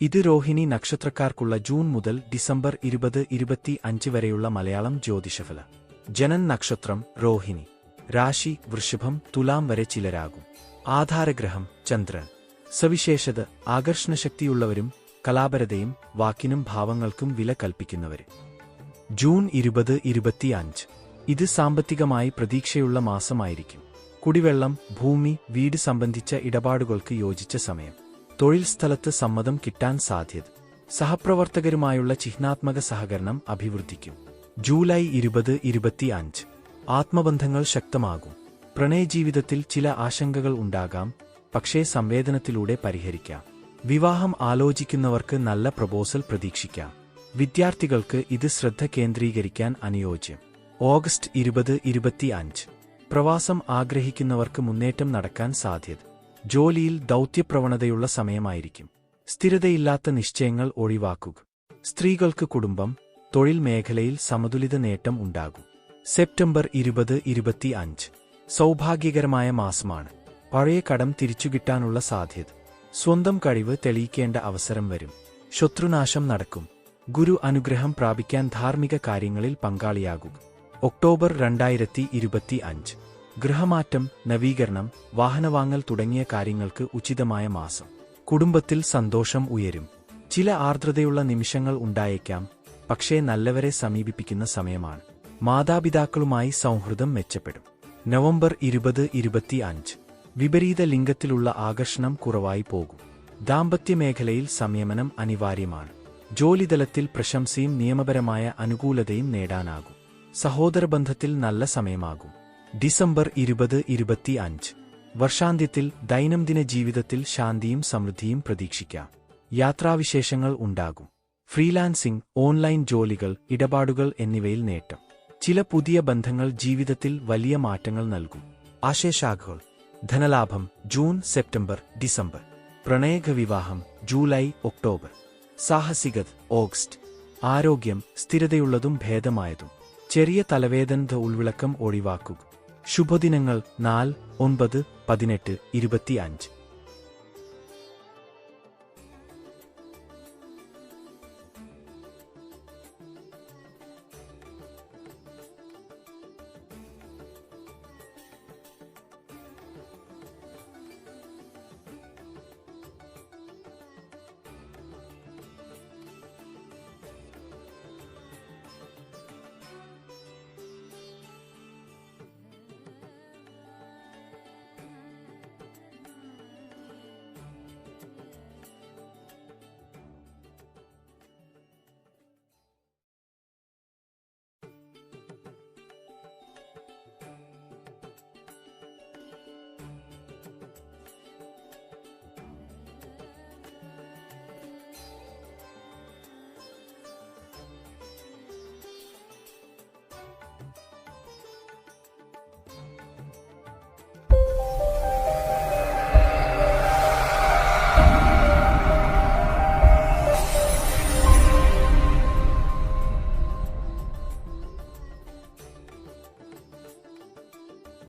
ഇത് രോഹിണി നക്ഷത്രക്കാർക്കുള്ള ജൂൺ മുതൽ ഡിസംബർ 20-25 വരെയുള്ള മലയാളം ജ്യോതിഷഫല. ജനൻ നക്ഷത്രം രോഹിണി. രാശി വൃഷഭം തുലാം വരെ ചിലരാകും. ആധാരഗ്രഹം ചന്ദ്രൻ. സവിശേഷത ആകർഷണശക്തിയുള്ളവരും കലാപരതയും വാക്കിനും ഭാവങ്ങൾക്കും വില കൽപ്പിക്കുന്നവര്. ജൂൺ 20-25 ഇത് സാമ്പത്തികമായി പ്രതീക്ഷയുള്ള മാസമായിരിക്കും. കുടിവെള്ളം, ഭൂമി, വീട് സംബന്ധിച്ച ഇടപാടുകൾക്ക് യോജിച്ച സമയം. തൊഴിൽ സ്ഥലത്ത് സമ്മതം കിട്ടാൻ സാധ്യത. സഹപ്രവർത്തകരുമായുള്ള ചിഹ്നാത്മക സഹകരണം അഭിവൃദ്ധിക്കും. ജൂലൈ 20-25 ആത്മബന്ധങ്ങൾ ശക്തമാകും. പ്രണയജീവിതത്തിൽ ചില ആശങ്കകൾ ഉണ്ടാകാം, പക്ഷേ സംവേദനത്തിലൂടെ പരിഹരിക്കാം. വിവാഹം ആലോചിക്കുന്നവർക്ക് നല്ല പ്രപ്പോസൽ പ്രതീക്ഷിക്കാം. വിദ്യാർത്ഥികൾക്ക് ഇത് ശ്രദ്ധ കേന്ദ്രീകരിക്കാൻ അനുയോജ്യം. ഓഗസ്റ്റ് 20-25 പ്രവാസം ആഗ്രഹിക്കുന്നവർക്ക് മുന്നേറ്റം നടക്കാൻ സാധ്യത. ജോലിയിൽ ദൗത്യപ്രവണതയുള്ള സമയമായിരിക്കും. സ്ഥിരതയില്ലാത്ത നിശ്ചയങ്ങൾ ഒഴിവാക്കുക. സ്ത്രീകൾക്ക് കുടുംബം, തൊഴിൽ മേഖലയിൽ സമതുലിത നേട്ടം ഉണ്ടാകും. സെപ്റ്റംബർ 20-25 സൗഭാഗ്യകരമായ മാസമാണ്. പഴയ കടം തിരിച്ചുകിട്ടാനുള്ള സാധ്യത. സ്വന്തം കഴിവ് തെളിയിക്കേണ്ട അവസരം വരും. ശത്രുനാശം നടക്കും. ഗുരു അനുഗ്രഹം പ്രാപിക്കാൻ ധാർമ്മിക കാര്യങ്ങളിൽ പങ്കാളിയാകുക. ഒക്ടോബർ 2025 ഗൃഹമാറ്റം, നവീകരണം, വാഹനവാങ്ങൽ തുടങ്ങിയ കാര്യങ്ങൾക്ക് ഉചിതമായ മാസം. കുടുംബത്തിൽ സന്തോഷം ഉയരും. ചില ആർദ്രതയുള്ള നിമിഷങ്ങൾ ഉണ്ടായേക്കാം, പക്ഷേ നല്ലവരെ സമീപിപ്പിക്കുന്ന സമയമാണ്. മാതാപിതാക്കളുമായി സൗഹൃദം മെച്ചപ്പെടും. നവംബർ 20-25 വിപരീത ലിംഗത്തിലുള്ള ആകർഷണം കുറവായി പോകും. ദാമ്പത്യമേഖലയിൽ സംയമനം അനിവാര്യമാണ്. ജോലിതലത്തിൽ പ്രശംസയും നിയമപരമായ അനുകൂലതയും നേടാനാകും. സഹോദരബന്ധത്തിൽ നല്ല സമയമാകും. ഡിസംബർ 20-25 വർഷാന്ത്യത്തിൽ ദൈനംദിന ജീവിതത്തിൽ ശാന്തിയും സമൃദ്ധിയും പ്രതീക്ഷിക്കാം. യാത്രാവിശേഷങ്ങൾ ഉണ്ടാകും. ഫ്രീലാൻസിംഗ്, ഓൺലൈൻ ജോലികൾ, ഇടപാടുകൾ എന്നിവയിൽ നേട്ടം. ചില പുതിയ ബന്ധങ്ങൾ ജീവിതത്തിൽ വലിയ മാറ്റങ്ങൾ നൽകും. ആശയശാഖകൾ. ധനലാഭം ജൂൺ, സെപ്റ്റംബർ, ഡിസംബർ. പ്രണയവിവാഹം ജൂലൈ, ഒക്ടോബർ. സാഹസികത ഓഗസ്റ്റ്. ആരോഗ്യം സ്ഥിരതയുള്ളതും ഭേദമായതും. ചെറിയ തലവേദന ഉൾവിളക്കം ഒഴിവാക്കുക. ശുഭദിനങ്ങൾ 4, 9, 18, 25.